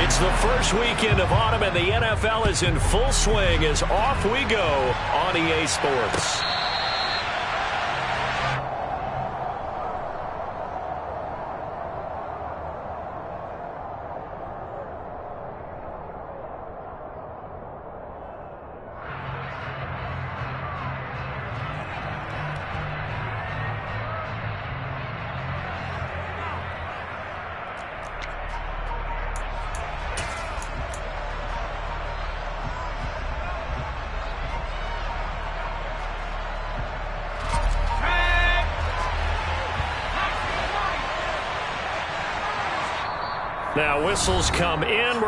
It's the first weekend of autumn, and the NFL is in full swing as off we go on EA Sports. Now whistles come in.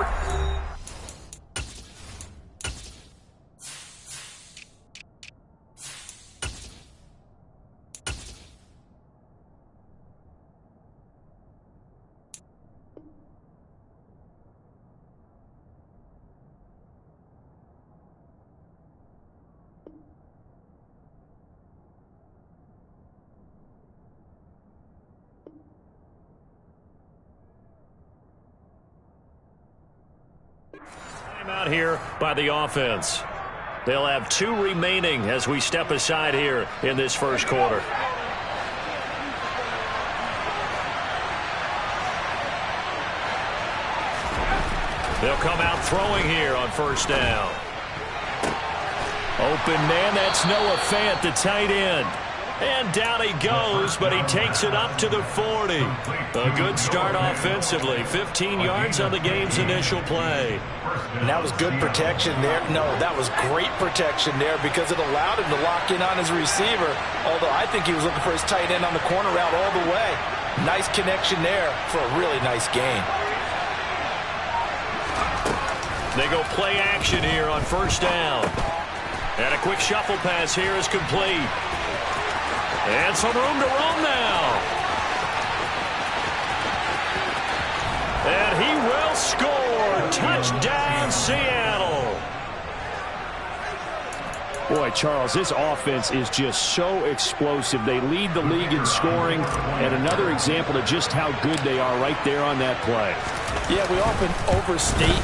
Out here by the offense. They'll have 2 remaining as we step aside here in this first quarter. They'll come out throwing here on first down. Open man, that's Noah Fant, the tight end. And down he goes, but he takes it up to the 40. A good start offensively. 15 yards on the game's initial play. And that was good protection there. No, that was great protection there because it allowed him to lock in on his receiver. Although I think he was looking for his tight end on the corner route all the way. Nice connection there for a really nice gain. They go play action here on first down. And a quick shuffle pass here is complete. And some room to roam now. And he will score. Touchdown, Seattle. Boy, Charles, this offense is just so explosive. They lead the league in scoring, and another example of just how good they are right there on that play. Yeah, we often overstate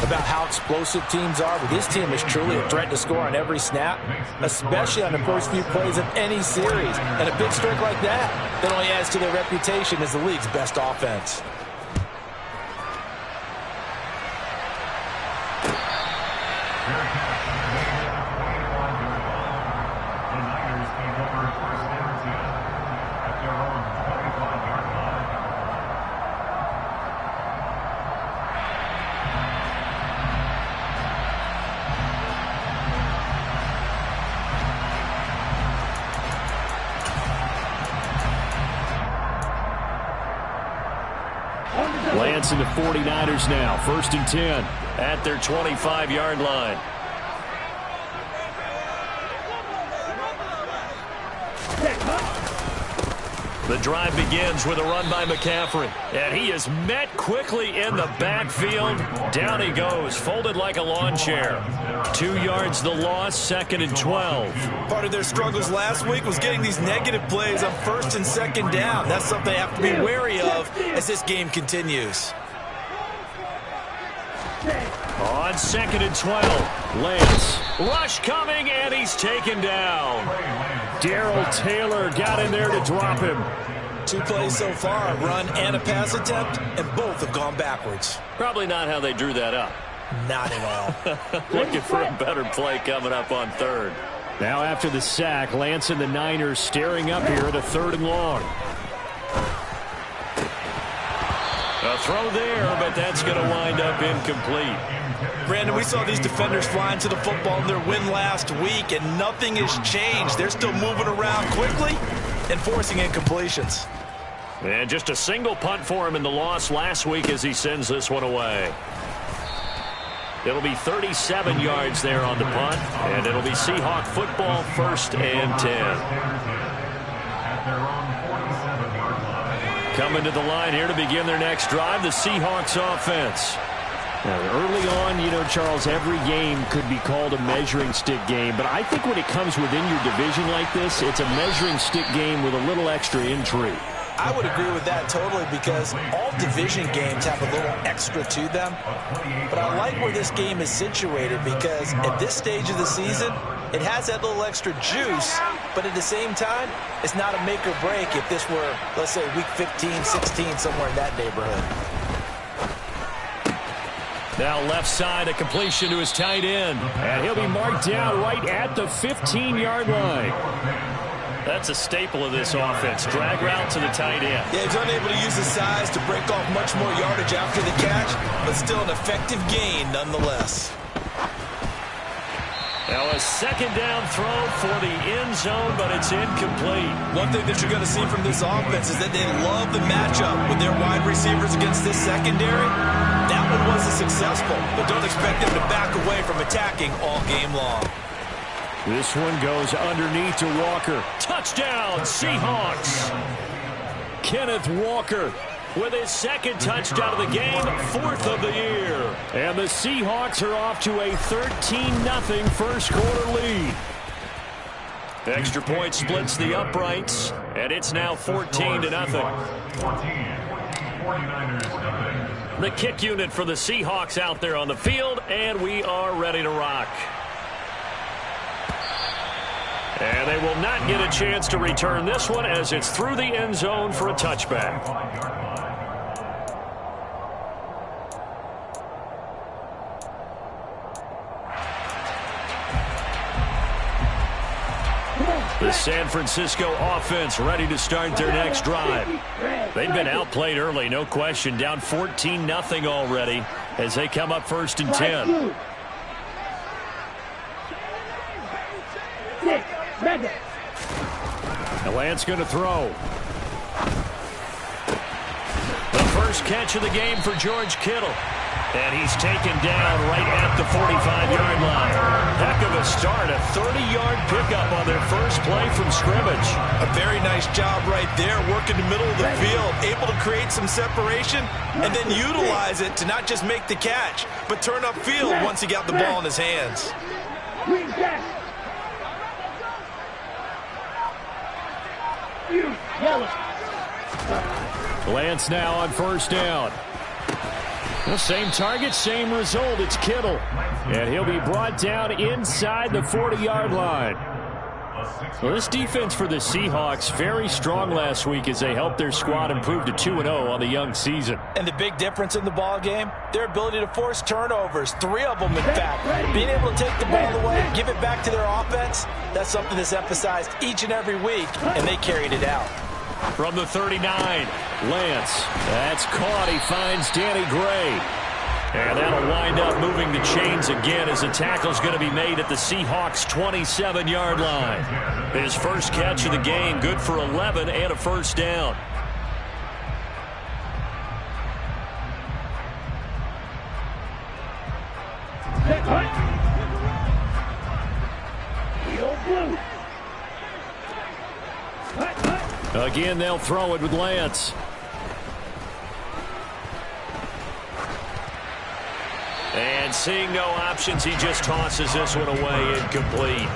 about how explosive teams are, but this team is truly a threat to score on every snap, especially on the first few plays of any series. And a big streak like that only adds to their reputation as the league's best offense. Lancing the 49ers now, 1st and 10. At their 25-yard line. The drive begins with a run by McCaffrey. And he is met quickly in the backfield. Down he goes, folded like a lawn chair. 2 yards the loss, 2nd and 12. Part of their struggles last week was getting these negative plays on 1st and 2nd down. That's something they have to be wary of as this game continues. On 2nd and 12, Lance. Rush coming, and he's taken down. Darrell Taylor got in there to drop him. 2 plays so far, a run and a pass attempt, and both have gone backwards. Probably not how they drew that up. Not at all. Looking for a better play coming up on 3rd. Now after the sack, Lance and the Niners staring up here at a 3rd and long. A throw there, but that's going to wind up incomplete. Brandon, we saw these defenders flying to the football in their win last week, and nothing has changed. They're still moving around quickly and forcing incompletions. And just a single punt for him in the loss last week as he sends this one away. It'll be 37 yards there on the punt, and it'll be Seahawk football, 1st and 10. Coming to the line here to begin their next drive, the Seahawks offense. Now, early on, you know, Charles, every game could be called a measuring stick game. But I think when it comes within your division like this, it's a measuring stick game with a little extra intrigue. I would agree with that totally because all division games have a little extra to them. But I like where this game is situated because at this stage of the season, it has that little extra juice, but at the same time, it's not a make or break if this were, let's say, week 15, 16, somewhere in that neighborhood. Now left side, a completion to his tight end. And he'll be marked down right at the 15-yard line. That's a staple of this offense. Drag route to the tight end. Yeah, he's unable to use his size to break off much more yardage after the catch, but still an effective gain nonetheless. Now a second down throw for the end zone, but it's incomplete. One thing that you're going to see from this offense is that they love the matchup with their wide receivers against this secondary. That one wasn't successful, but don't expect them to back away from attacking all game long. This one goes underneath to Walker. Touchdown, Seahawks. Kenneth Walker with his second touchdown of the game, fourth of the year. And the Seahawks are off to a 13-0 first quarter lead. The extra point splits the uprights, and it's now 14-0. The kick unit for the Seahawks out there on the field, and we are ready to rock. And they will not get a chance to return this one as it's through the end zone for a touchback. The San Francisco offense ready to start their next drive. They've been outplayed early, no question. Down 14-0 already as they come up 1st and 10. The Lance going to throw. The first catch of the game for George Kittle. And he's taken down right at the 45-yard line. Heck of a start, a 30-yard pickup on their first play from scrimmage. A very nice job right there, working the middle of the field, able to create some separation, and then utilize it to not just make the catch, but turn upfield once he got the ball in his hands. Lance now on first down. The same target, same result. It's Kittle. And he'll be brought down inside the 40-yard line. Well, this defense for the Seahawks, very strong last week as they helped their squad improve to 2-0 on the young season. And the big difference in the ball game, their ability to force turnovers, 3 of them in fact. Being able to take the ball away, give it back to their offense, that's something that's emphasized each and every week, and they carried it out. From the 39, Lance, that's caught. He finds Danny Gray. And that'll wind up moving the chains again as the tackle's going to be made at the Seahawks' 27-yard line. His first catch of the game, good for 11 and a first down. Again, they'll throw it with Lance. And seeing no options, he just tosses this one away, incomplete.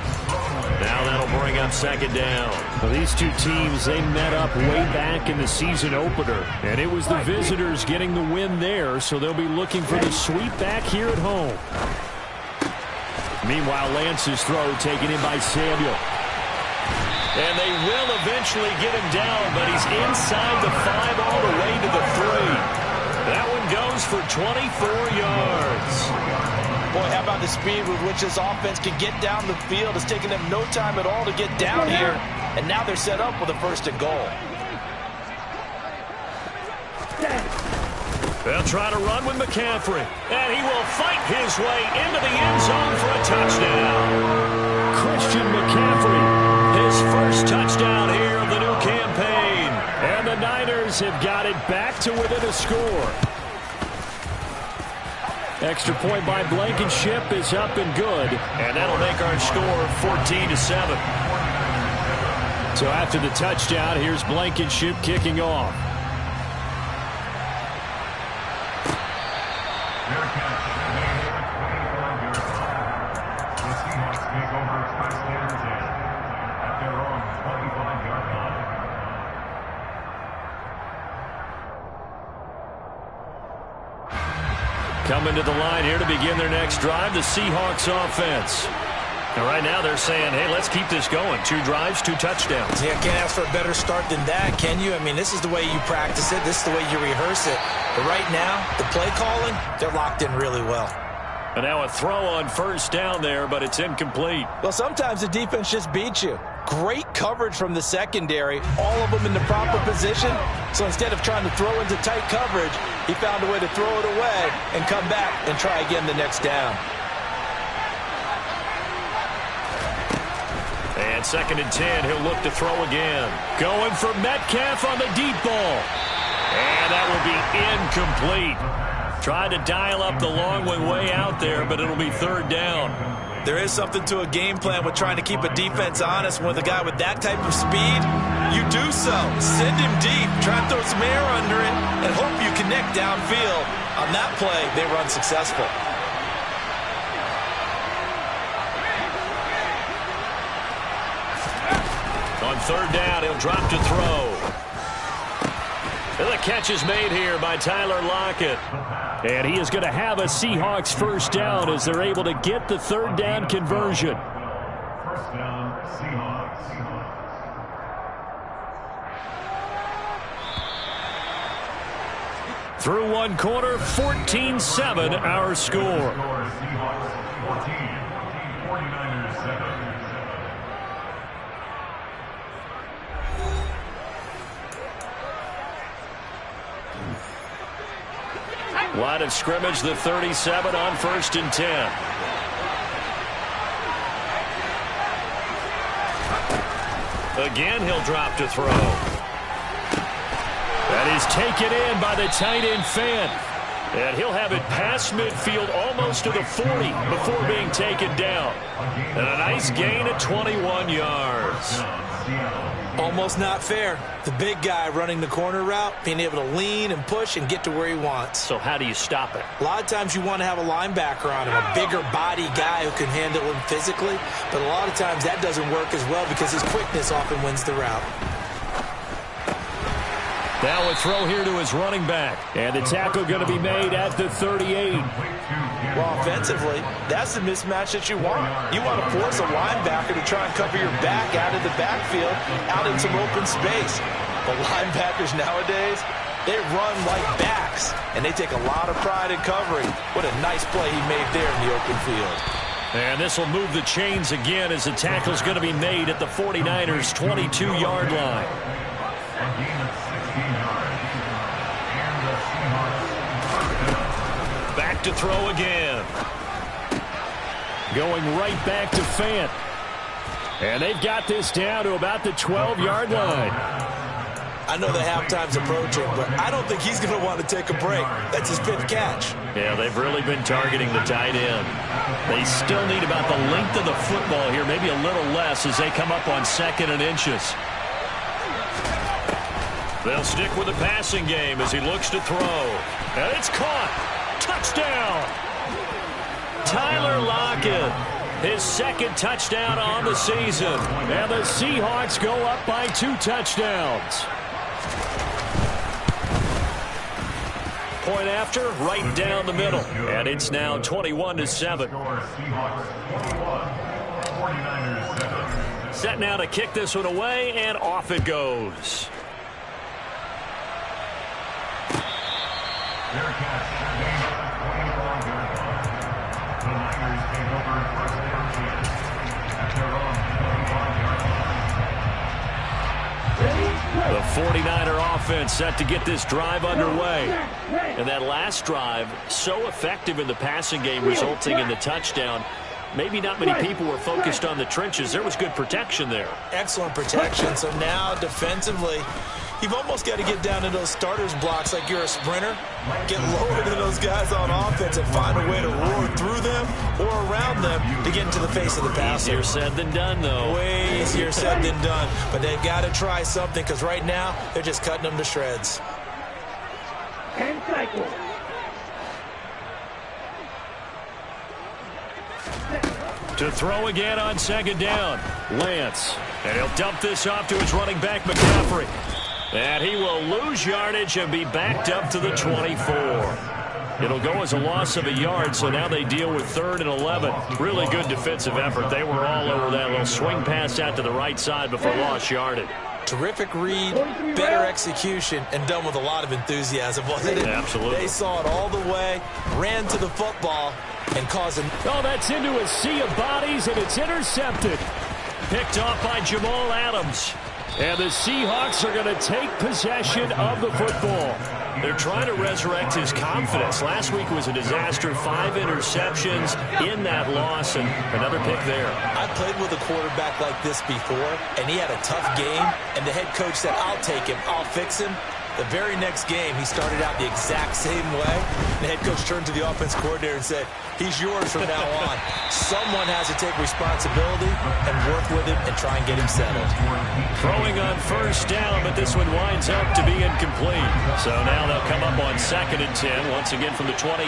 Now that'll bring up second down. Well, these two teams, they met up way back in the season opener. And it was the visitors getting the win there, so they'll be looking for the sweep back here at home. Meanwhile, Lance's throw taken in by Samuel. And they will eventually get him down, but he's inside the 5 all the way to the 3. That one goes for 24 yards. Boy, how about the speed with which this offense can get down the field? It's taken them no time at all to get down here, and now they're set up with a 1st and goal. They'll try to run with McCaffrey, and he will fight his way into the end zone for a touchdown. Christian McCaffrey, his first touchdown here of the new campaign. And the Niners have got it back to within a score. Extra point by Blankenship is up and good. And that'll make our score 14-7. So after the touchdown, here's Blankenship kicking off. Coming to the line here to begin their next drive, the Seahawks offense. And right now they're saying, hey, let's keep this going. 2 drives, 2 touchdowns. Yeah, can't ask for a better start than that, can you? I mean, this is the way you practice it. This is the way you rehearse it. But right now, the play calling, they're locked in really well. And now a throw on first down there, but it's incomplete. Well, sometimes the defense just beats you. Great coverage from the secondary, all of them in the proper position. So instead of trying to throw into tight coverage, he found a way to throw it away and come back and try again the next down. And 2nd and 10, he'll look to throw again. Going for Metcalf on the deep ball. And that will be incomplete. Tried to dial up the long one way out there, but it'll be 3rd down. There is something to a game plan with trying to keep a defense honest. With a guy with that type of speed, you do so. Send him deep, try to throw some air under it, and hope you connect downfield. On that play, they were unsuccessful. On 3rd down, he'll drop to throw. And the catch is made here by Tyler Lockett. And he is going to have a Seahawks first down as they're able to get the 3rd down conversion. First down, Seahawks. Through one quarter, 14-7 our score. Seahawks 14, 49ers 7. Line of scrimmage, the 37 on 1st and 10. Again, he'll drop to throw. That is taken in by the tight end Fant. And he'll have it past midfield almost to the 40 before being taken down. And a nice gain of 21 yards. Almost not fair. The big guy running the corner route, being able to lean and push and get to where he wants. So how do you stop it? A lot of times you want to have a linebacker on him, a bigger body guy who can handle him physically. But a lot of times that doesn't work as well because his quickness often wins the route. Now a throw here to his running back. And the tackle going to be made at the 38. Well, offensively, that's the mismatch that you want. You want to force a linebacker to try and cover your back out of the backfield, out in some open space. But linebackers nowadays, they run like backs, and they take a lot of pride in covering. What a nice play he made there in the open field. And this will move the chains again as the tackle's going to be made at the 49ers' 22-yard line. Back to throw again. Going right back to Fant. And they've got this down to about the 12-yard line. I know the halftime's approaching, but I don't think he's going to want to take a break. That's his 5th catch. Yeah, they've really been targeting the tight end. They still need about the length of the football here, maybe a little less as they come up on 2nd and inches. They'll stick with the passing game as he looks to throw. And it's caught. Touchdown! Tyler Lockett, his 2nd touchdown on the season. And the Seahawks go up by 2 touchdowns. Point after, right down the middle. And it's now 21-7. Set now to kick this one away, and off it goes. The 49er offense set to get this drive underway. And that last drive, so effective in the passing game, resulting in the touchdown. Maybe not many people were focused on the trenches. There was good protection there. Excellent protection. So now defensively, you've almost got to get down to those starters blocks like you're a sprinter. Get lower than those guys on offense and find a way to roar through them or around them to get into the face of the passer. Easier said than done, though. Way easier said than done. But they've got to try something because right now they're just cutting them to shreds. And cycle. To throw again on 2nd down. Lance. And he'll dump this off to his running back, McCaffrey. And he will lose yardage and be backed up to the 24. It'll go as a loss of a yard, so now they deal with 3rd and 11. Really good defensive effort. They were all over that little swing pass out to the right side before lost yardage. Terrific read, better execution, and done with a lot of enthusiasm, wasn't it? Absolutely. They saw it all the way, ran to the football, and caused an... Oh, that's into a sea of bodies, and it's intercepted. Picked off by Jamal Adams. And the Seahawks are going to take possession of the football. They're trying to resurrect his confidence. Last week was a disaster. 5 interceptions in that loss, and another pick there. I played with a quarterback like this before, and he had a tough game, and the head coach said, I'll take him, I'll fix him. The very next game, he started out the exact same way. The head coach turned to the offense coordinator and said, he's yours from now on. Someone has to take responsibility and work with him and try and get him settled. Throwing on 1st down, but this one winds up to be incomplete. So now they'll come up on 2nd and 10, once again from the 28.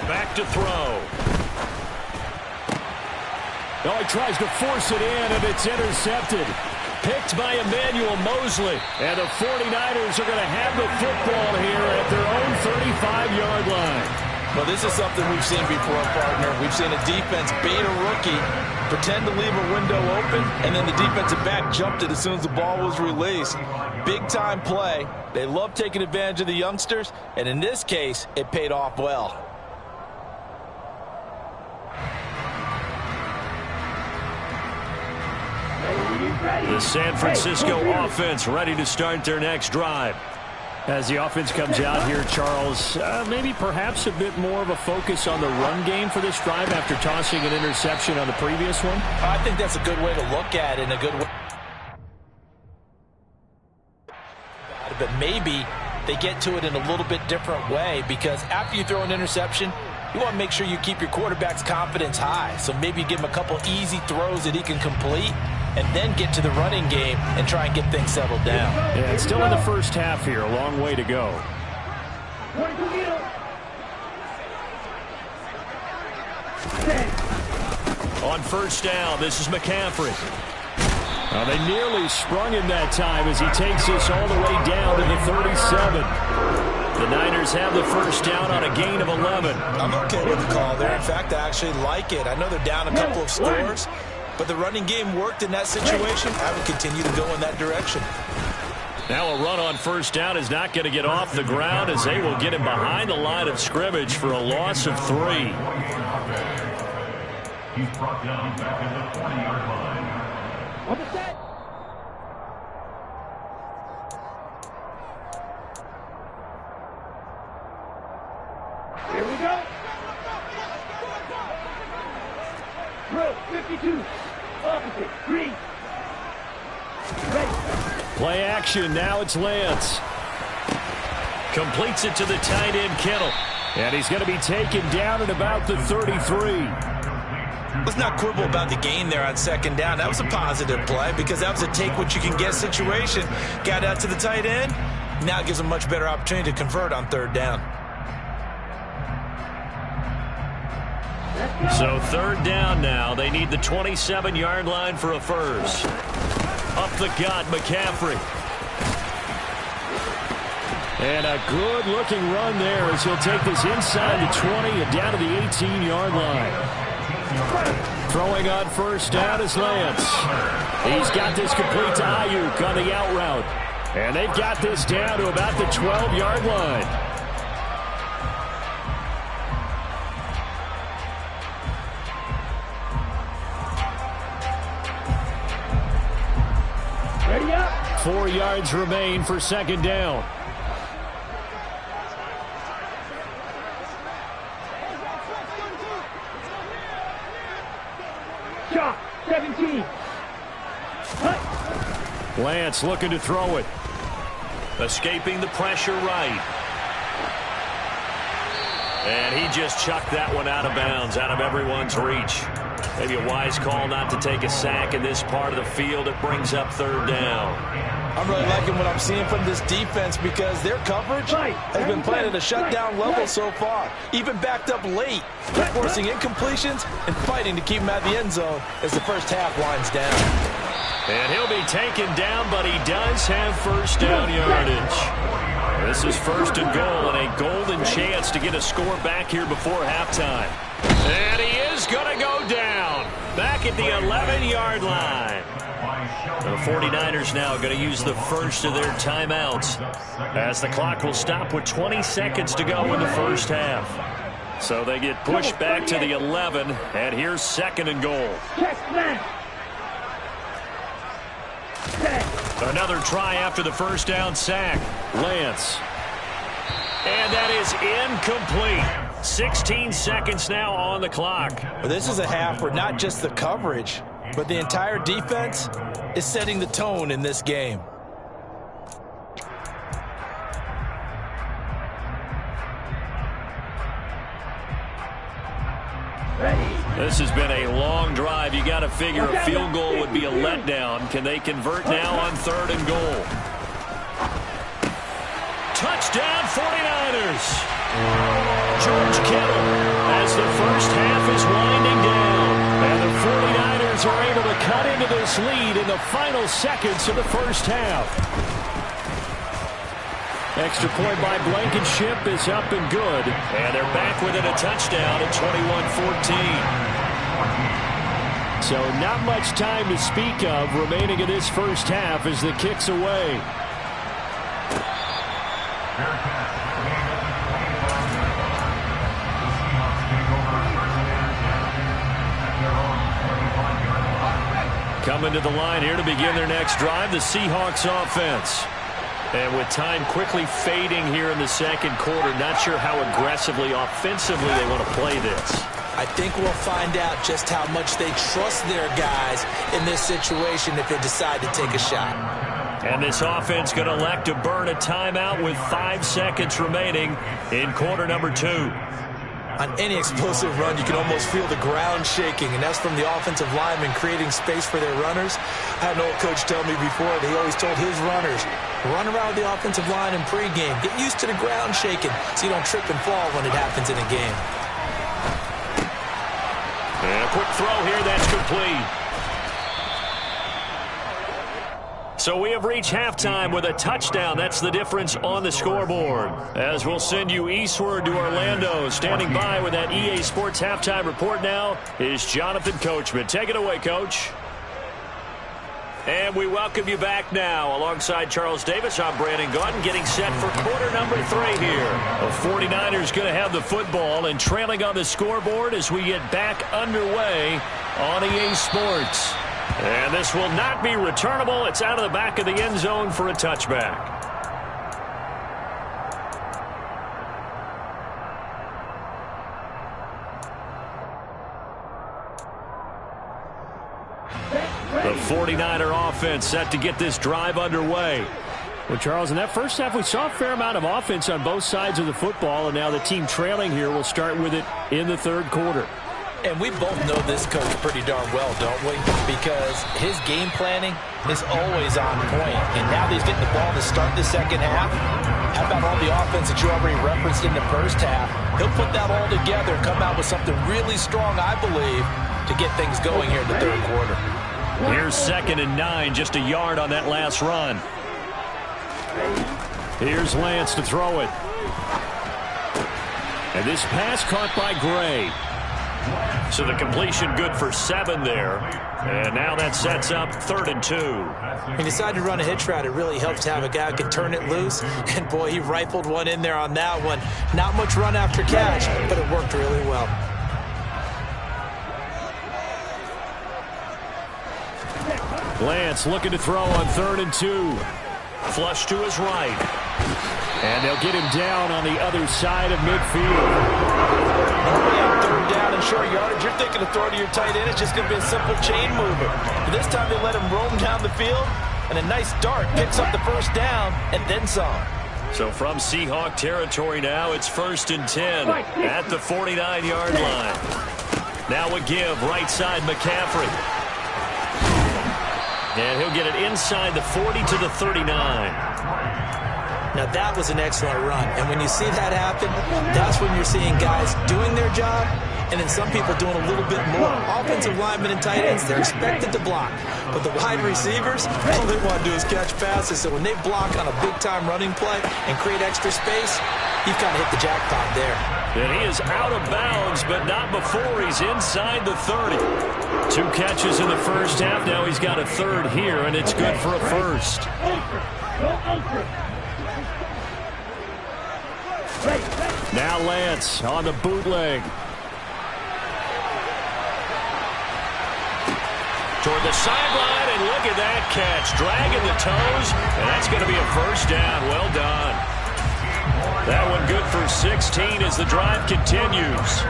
Back to throw. Oh, he tries to force it in, and it's intercepted. Picked by Emmanuel Mosley. And the 49ers are going to have the football here at their own 35-yard line. Well, this is something we've seen before, partner. We've seen a defense bait a rookie, pretend to leave a window open, and then the defensive back jumped it as soon as the ball was released. Big-time play. They love taking advantage of the youngsters, and in this case, it paid off well. The San Francisco offense ready to start their next drive. As the offense comes out here, Charles, maybe perhaps a bit more of a focus on the run game for this drive after tossing an interception on the previous one? I think that's a good way to look at it, and a good way. But maybe they get to it in a little bit different way, because after you throw an interception, you want to make sure you keep your quarterback's confidence high. So maybe you give him a couple easy throws that he can complete, and then get to the running game and try and get things settled down. Yeah, it's still in the first half here. A long way to go. On 1st down, this is McCaffrey. Well, they nearly sprung him that time as he takes this all the way down to the 37. The Niners have the 1st down on a gain of 11. I'm okay with the call there. In fact, I actually like it. I know they're down a couple of scores, but the running game worked in that situation. I would continue to go in that direction. Now a run on 1st down is not going to get off the ground, as they will get him behind the line of scrimmage for a loss of 3. He's brought down back at the 40-yard line. On the set. Here we go. Throw, 52. Opposite, green. Ready. Play action. Now it's Lance. Completes it to the tight end, Kittle. And he's going to be taken down at about the 33. Let's not quibble about the gain there on 2nd down. That was a positive play because that was a take-what-you-can-get situation. Got out to the tight end. Now it gives them a much better opportunity to convert on 3rd down. So 3rd down now. They need the 27-yard line for a first. Up the gut, McCaffrey. And a good-looking run there as he'll take this inside the 20 and down to the 18-yard line. Throwing on 1st down is Lance. He's got this complete to Ayuk on the out route. And they've got this down to about the 12-yard line. Ready up. 4 yards remain for 2nd down. Shot, 17. Lance looking to throw it. Escaping the pressure right. And he just chucked that one out of bounds, out of everyone's reach. Maybe a wise call not to take a sack in this part of the field. It brings up 3rd down. I'm really liking what I'm seeing from this defense because their coverage has been playing at a shutdown level so far. Even backed up late. They're forcing incompletions and fighting to keep them out of the end zone as the first half winds down. And he'll be taken down, but he does have first down yardage. This is first and goal, and a golden chance to get a score back here before halftime. And he is going to go down back at the 11-yard line. The 49ers now going to use the first of their timeouts as the clock will stop with 20 seconds to go in the first half. So they get pushed back to the 11, and here's second and goal. Another try after the first down sack. Lance. And that is incomplete. 16 seconds now on the clock. Well, this is a half where not just the coverage, but the entire defense is setting the tone in this game. This has been a long drive. You got to figure a field goal would be a letdown. Can they convert now on third and goal? Touchdown 49ers. George Kittle as the first half is winding down. And the 49ers are able to cut into this lead in the final seconds of the first half. Extra point by Blankenship is up and good. And they're back within a touchdown at 21-14. So not much time to speak of remaining in this first half as the kick's away. Coming to the line here to begin their next drive, the Seahawks offense. And with time quickly fading here in the second quarter, not sure how aggressively, offensively they want to play this. I think we'll find out just how much they trust their guys in this situation if they decide to take a shot. And this offense going to elect to burn a timeout with 5 seconds remaining in quarter number 2. On any explosive run, you can almost feel the ground shaking, and that's from the offensive linemen creating space for their runners. I had an old coach tell me before that he always told his runners, run around the offensive line in pregame. Get used to the ground shaking so you don't trip and fall when it happens in a game. And a quick throw here, that's complete. So we have reached halftime with a touchdown. That's the difference on the scoreboard. As we'll send you eastward to Orlando. Standing by with that EA Sports halftime report now is Jonathan Coachman. Take it away, Coach. And we welcome you back now. Alongside Charles Davis, I'm Brandon Gaudin, getting set for quarter number 3 here. The 49ers going to have the football and trailing on the scoreboard as we get back underway on EA Sports. And this will not be returnable. It's out of the back of the end zone for a touchback. The 49er offense set to get this drive underway. Well, Charles, in that first half, we saw a fair amount of offense on both sides of the football, and now the team trailing here will start with it in the third quarter. And we both know this coach pretty darn well, don't we? Because his game planning is always on point. And now that he's getting the ball to start the second half, how about all the offense that you already referenced in the first half? He'll put that all together and come out with something really strong, I believe, to get things going here in the third quarter. Here's 2nd and 9, just a yard on that last run. Here's Lance to throw it. And this pass caught by Gray. So the completion good for 7 there. And now that sets up 3rd and 2. He decided to run a hitch route. It really helps to have a guy who can turn it loose. And, boy, he rifled one in there on that one. Not much run after catch, but it worked really well. Lance looking to throw on 3rd and 2. Flush to his right. And they'll get him down on the other side of midfield. Normally on 3rd down and short yardage, you're thinking of throwing to your tight end. It's just going to be a simple chain mover. But this time they let him roam down the field, and a nice dart picks up the first down and then some. So from Seahawk territory now, it's 1st and 10 at the 49-yard line. Now a give, right side McCaffrey. And he'll get it inside the 40 to the 39. Now, that was an excellent run. And when you see that happen, that's when you're seeing guys doing their job and then some people doing a little bit more. Offensive linemen and tight ends, they're expected to block. But the wide receivers, all they want to do is catch passes. So when they block on a big-time running play and create extra space, you've kind of hit the jackpot there. And he is out of bounds, but not before he's inside the 30. 2 catches in the first half. Now he's got a third here, and it's good for a first. Now Lance on the bootleg. Toward the sideline, and look at that catch. Dragging the toes, and that's going to be a first down. Well done. That one good for 16 as the drive continues.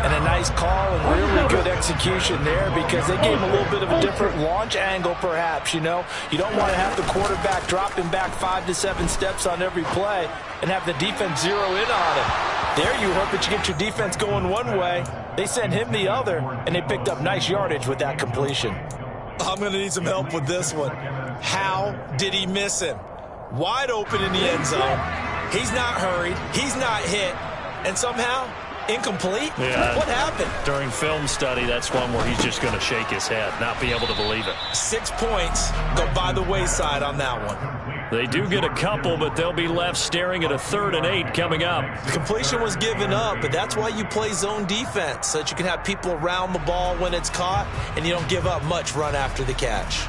And a nice call and really good execution there because they gave him a little bit of a different launch angle perhaps, you know. You don't want to have the quarterback dropping back 5 to 7 steps on every play and have the defense zero in on him. There you hope that you get your defense going one way. They sent him the other, and they picked up nice yardage with that completion. I'm going to need some help with this one. How did he miss him? Wide open in the end zone. He's not hurried. He's not hit. And somehow, incomplete? Yeah. What happened? During film study, that's one where he's just going to shake his head, not be able to believe it. 6 points go by the wayside on that one. They do get a couple, but they'll be left staring at a 3rd and 8 coming up. The completion was given up, but that's why you play zone defense, so that you can have people around the ball when it's caught, and you don't give up much run after the catch.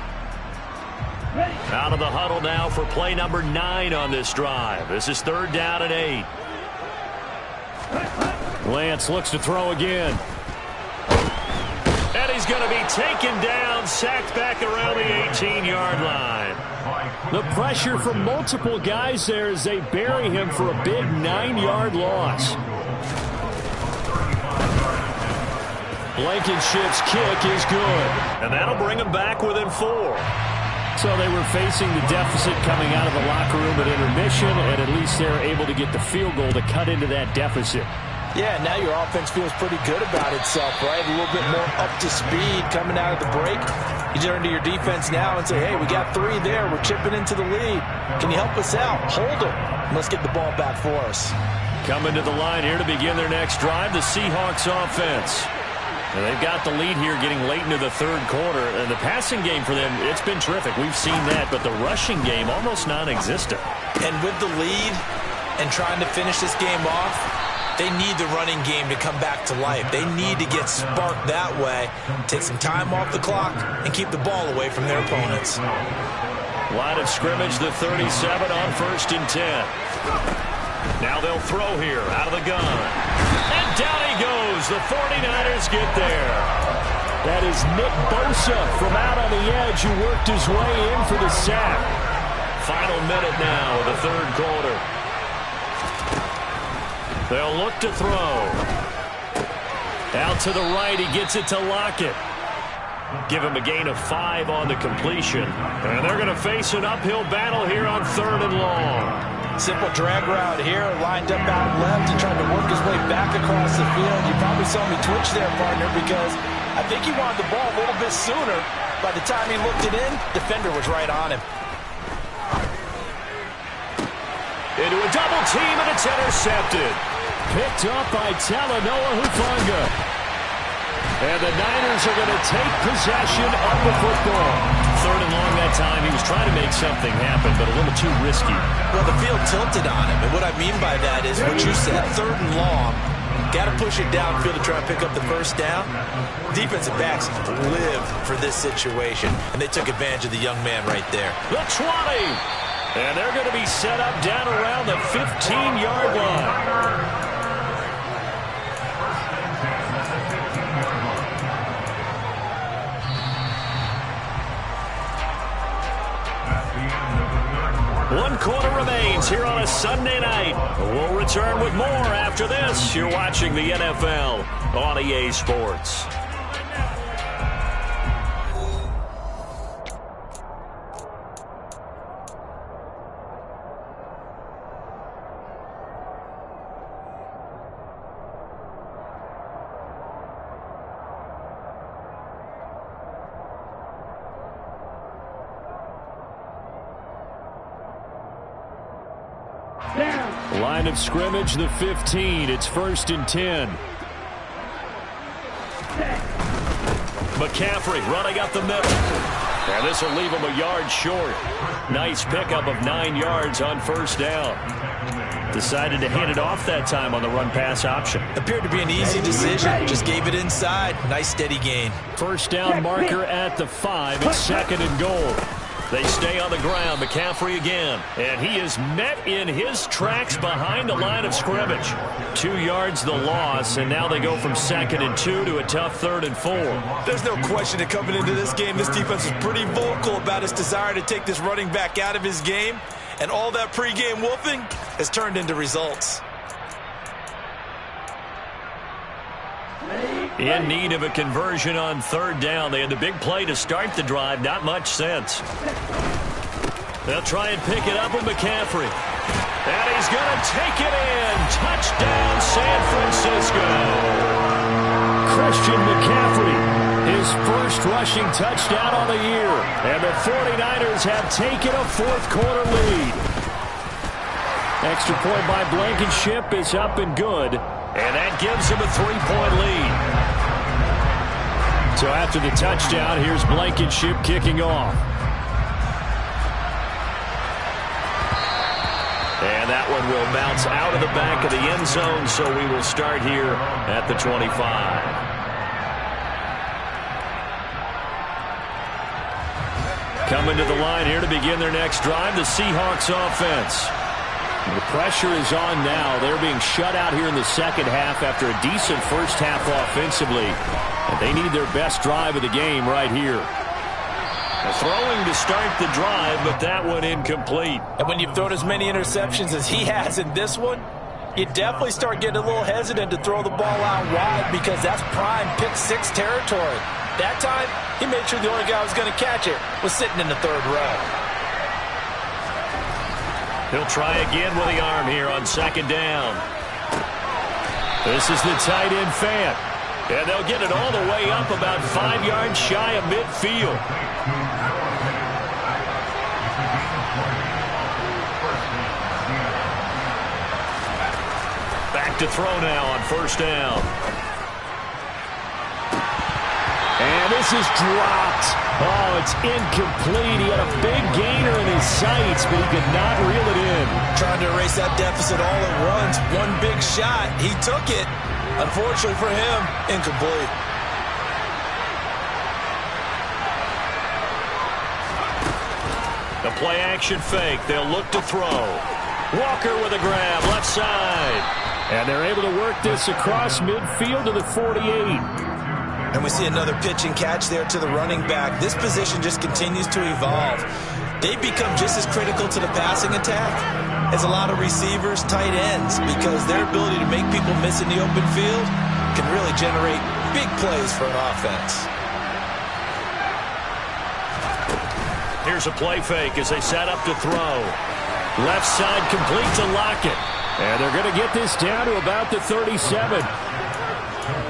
Out of the huddle now for play number 9 on this drive. This is 3rd down and 8. Lance looks to throw again. And he's going to be taken down, sacked back around the 18-yard line. The pressure from multiple guys there as they bury him for a big 9-yard loss. Blankenship's kick is good. And that'll bring him back within 4. So they were facing the deficit coming out of the locker room at intermission, and at least they're able to get the field goal to cut into that deficit. Yeah, now your offense feels pretty good about itself, right? A little bit more up to speed coming out of the break. You turn to your defense now and say, hey, we got 3 there. We're chipping into the lead. Can you help us out? Hold them. Let's get the ball back for us. Coming to the line here to begin their next drive, the Seahawks offense. And they've got the lead here getting late into the 3rd quarter. And the passing game for them, it's been terrific. We've seen that, but the rushing game almost non-existent. And with the lead and trying to finish this game off, they need the running game to come back to life. They need to get sparked that way, take some time off the clock, and keep the ball away from their opponents. Line of scrimmage, the 37 on 1st and 10. Now they'll throw here out of the gun. And down he goes. The 49ers get there. That is Nick Bosa from out on the edge who worked his way in for the sack. Final minute now of the 3rd quarter. They'll look to throw. Out to the right, he gets it to Lockett. Give him a gain of 5 on the completion. And they're going to face an uphill battle here on 3rd and long. Simple drag route here, lined up out left and trying to work his way back across the field. You probably saw me twitch there, partner, because I think he wanted the ball a little bit sooner. By the time he looked it in, defender was right on him. Into a double team, and it's intercepted. Picked up by Talanoa Hufanga. And the Niners are going to take possession of the football. 3rd and long that time. He was trying to make something happen, but a little too risky. Well, the field tilted on him, and what I mean by that is what you said, 3rd and long. Got to push it downfield to try and pick up the first down. Defensive backs live for this situation, and they took advantage of the young man right there. The 20. And they're going to be set up down around the 15-yard line. One quarter remains here on a Sunday night. We'll return with more after this. You're watching the NFL on EA Sports. Line of scrimmage, the 15. It's 1st and 10. McCaffrey running up the middle. And this will leave him a yard short. Nice pickup of 9 yards on 1st down. Decided to hand it off that time on the run-pass option. Appeared to be an easy decision. Just gave it inside. Nice steady gain. 1st down marker at the 5. It's 2nd and goal. They stay on the ground. McCaffrey again. And he is met in his tracks behind the line of scrimmage. 2 yards the loss, and now they go from 2nd and 2 to a tough 3rd and 4. There's no question that coming into this game, this defense is pretty vocal about its desire to take this running back out of his game. And all that pregame wolfing has turned into results. In need of a conversion on 3rd down. They had the big play to start the drive. Not much sense. They'll try and pick it up with McCaffrey. And he's going to take it in. Touchdown, San Francisco. Christian McCaffrey, his first rushing touchdown on the year. And the 49ers have taken a 4th quarter lead. Extra point by Blankenship is up and good. And that gives him a 3-point lead. So after the touchdown, here's Blankenship kicking off. And that one will bounce out of the back of the end zone, so we will start here at the 25. Coming to the line here to begin their next drive, the Seahawks offense. The pressure is on now. They're being shut out here in the second half after a decent first half offensively. And they need their best drive of the game right here. Throwing to start the drive, but that one incomplete. And when you've thrown as many interceptions as he has in this one, you definitely start getting a little hesitant to throw the ball out wide because that's prime pick 6 territory. That time, he made sure the only guy who was going to catch it was sitting in the 3rd row. He'll try again with the arm here on 2nd down. This is the tight end Fant. And they'll get it all the way up about 5 yards shy of midfield. Back to throw now on 1st down. And this is dropped. Oh, it's incomplete. He had a big gainer in his sights, but he could not reel it in. Trying to erase that deficit all at once. One big shot. He took it. Unfortunately for him, incomplete. The play action fake. They'll look to throw. Walker with a grab, left side. And they're able to work this across midfield to the 48. And we see another pitch and catch there to the running back. This position just continues to evolve. They've become just as critical to the passing attack as a lot of receivers, tight ends, because their ability to make people miss in the open field can really generate big plays for an offense. Here's a play fake as they set up to throw. Left side complete to Lockett. And they're going to get this down to about the 37.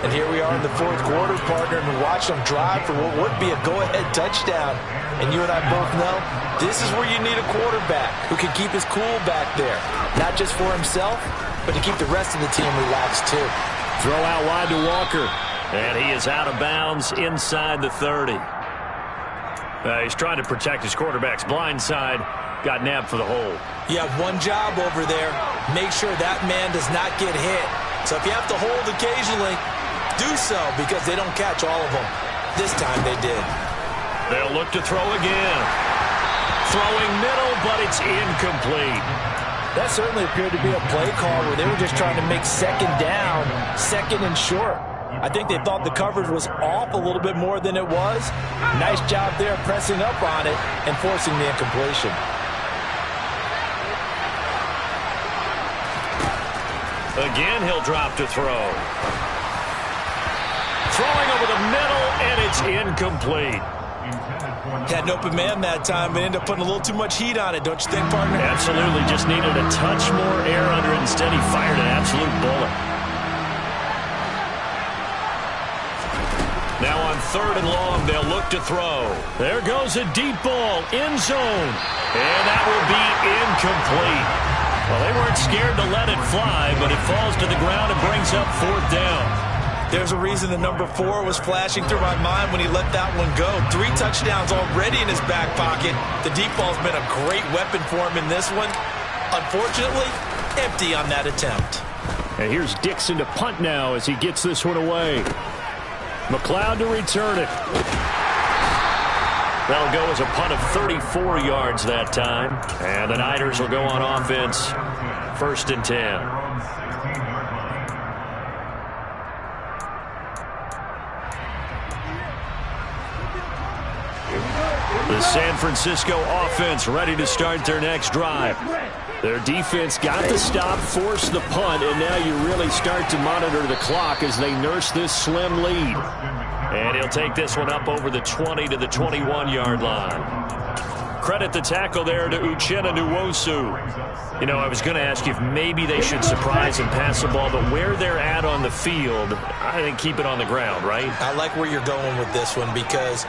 And here we are in the 4th quarter, partner, and we watch them drive for what would be a go-ahead touchdown. And you and I both know this is where you need a quarterback who can keep his cool back there. Not just for himself, but to keep the rest of the team relaxed too. Throw out wide to Walker. And he is out of bounds inside the 30. He's trying to protect his quarterback's blind side. Got nabbed for the hole. You have one job over there. Make sure that man does not get hit. So if you have to hold occasionally, do so because they don't catch all of them. This time they did. They'll look to throw again. Throwing middle, but it's incomplete. That certainly appeared to be a play call where they were just trying to make 2nd down, 2nd and short. I think they thought the coverage was off a little bit more than it was. Nice job there pressing up on it and forcing the incompletion. Again, he'll drop to throw. Throwing over the middle, and it's incomplete. Had an open man that time, but ended up putting a little too much heat on it, don't you think, partner? Absolutely. Just needed a touch more air under it. Instead, he fired an absolute bullet. Now on 3rd and long, they'll look to throw. There goes a deep ball, end zone. And that will be incomplete. Well, they weren't scared to let it fly, but it falls to the ground and brings up 4th down. There's a reason the number 4 was flashing through my mind when he let that one go. 3 touchdowns already in his back pocket. The deep ball's been a great weapon for him in this one. Unfortunately, empty on that attempt. And here's Dixon to punt now as he gets this one away. McLeod to return it. That'll go as a punt of 34 yards that time. And the Niners will go on offense. 1st and 10. The San Francisco offense ready to start their next drive. Their defense got the stop, forced the punt, and now you really start to monitor the clock as they nurse this slim lead. And he'll take this one up over the 20 to the 21-yard line. Credit the tackle there to Uchenna Nwosu. You know, I was going to ask you if maybe they should surprise and pass the ball, but where they're at on the field, I think keep it on the ground, right? I like where you're going with this one because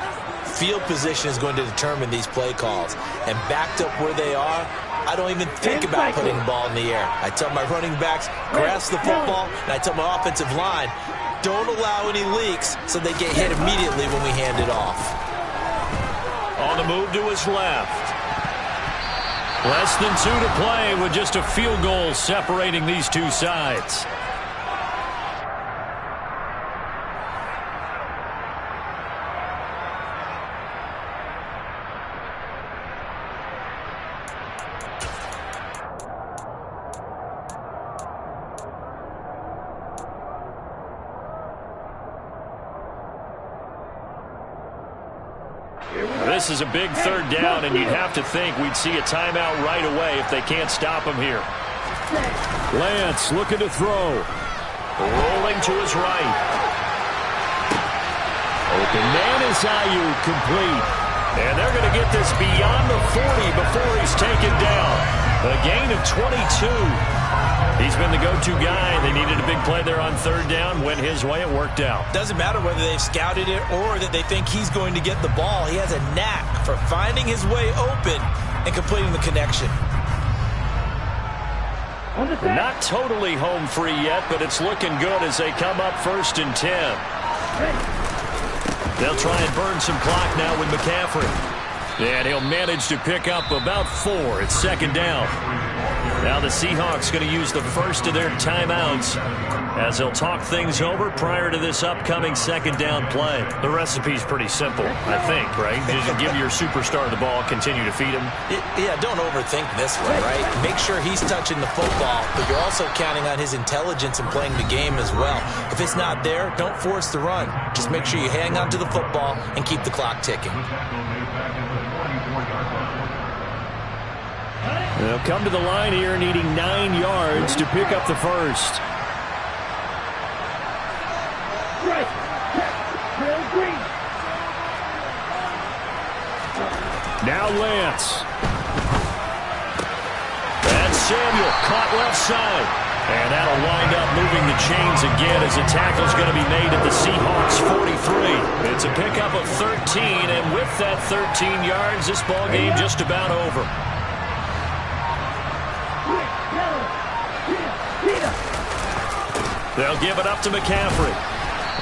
field position is going to determine these play calls. And backed up where they are, I don't even think about putting the ball in the air. I tell my running backs, grasp the football, and I tell my offensive line, don't allow any leaks so they get hit immediately when we hand it off. On the move to his left. Less than 2 to play with just a field goal separating these two sides. This is a big 3rd down, and you'd have to think we'd see a timeout right away if they can't stop him here. Lance looking to throw. Rolling to his right. Open man is Ayuk, complete. And they're going to get this beyond the 40 before he's taken down. A gain of 22. He's been the go-to guy. They needed a big play there on 3rd down. Went his way. It worked out. Doesn't matter whether they've scouted it or that they think he's going to get the ball. He has a knack for finding his way open and completing the connection. Not totally home free yet, but it's looking good as they come up 1st and 10. They'll try and burn some clock now with McCaffrey. And he'll manage to pick up about 4. It's 2nd down. Now the Seahawks going to use the first of their timeouts as they'll talk things over prior to this upcoming 2nd down play. The recipe's pretty simple, I think, right? Just give your superstar the ball, continue to feed him. Yeah, don't overthink this one, right? Make sure he's touching the football, but you're also counting on his intelligence and playing the game as well. If it's not there, don't force the run. Just make sure you hang on to the football and keep the clock ticking. They'll come to the line here needing 9 yards to pick up the first. Now Lance. And Samuel caught left side. And that'll wind up moving the chains again as a tackle's going to be made at the Seahawks 43. It's a pickup of 13, and with that 13 yards, this ball game just about over. They'll give it up to McCaffrey.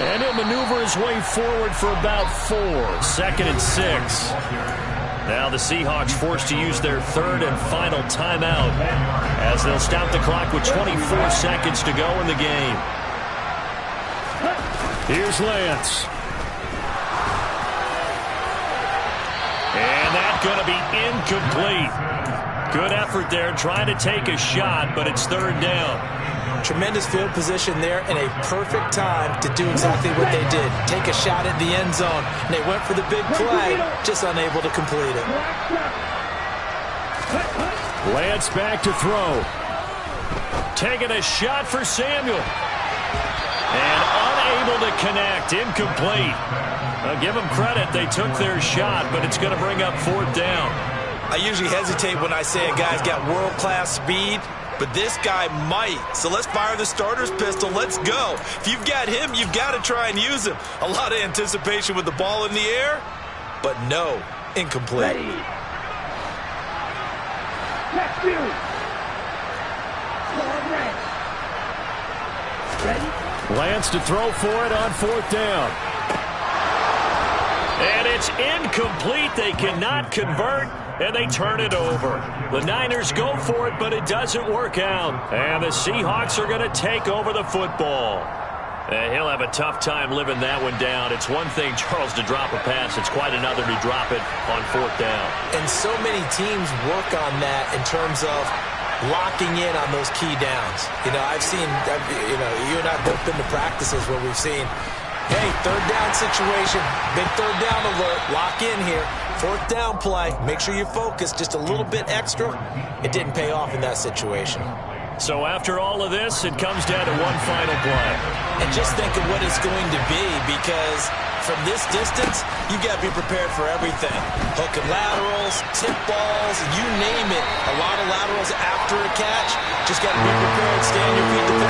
And he'll maneuver his way forward for about 4. 2nd and 6. Now the Seahawks forced to use their 3rd and final timeout as they'll stop the clock with 24 seconds to go in the game. Here's Lance. And that's going to be incomplete. Good effort there, trying to take a shot, but it's 3rd down. Tremendous field position there and a perfect time to do exactly what they did. Take a shot at the end zone. And they went for the big play, just unable to complete it. Lance back to throw. Taking a shot for Samuel. And unable to connect. Incomplete. I'll give them credit. They took their shot, but it's going to bring up 4th down. I usually hesitate when I say a guy's got world-class speed, but this guy might. So let's fire the starter's pistol. Let's go. If you've got him, you've got to try and use him. A lot of anticipation with the ball in the air, but no, incomplete. France. Ready? Lance to throw for it on 4th down. And it's incomplete. They cannot convert, and they turn it over. The Niners go for it, but it doesn't work out. And the Seahawks are going to take over the football. And he'll have a tough time living that one down. It's one thing, Charles, to drop a pass. It's quite another to drop it on 4th down. And so many teams work on that in terms of locking in on those key downs. You know, I've seen, you and I have both been to practices where we've seen, hey, 3rd down situation, big 3rd down alert, lock in here. 4th down play, make sure you focus just a little bit extra. It didn't pay off in that situation. So after all of this, it comes down to one final play. And just think of what it's going to be, because from this distance, you got to be prepared for everything. Hook and laterals, tip balls, you name it. A lot of laterals after a catch. Just got to be prepared, stay on your feet.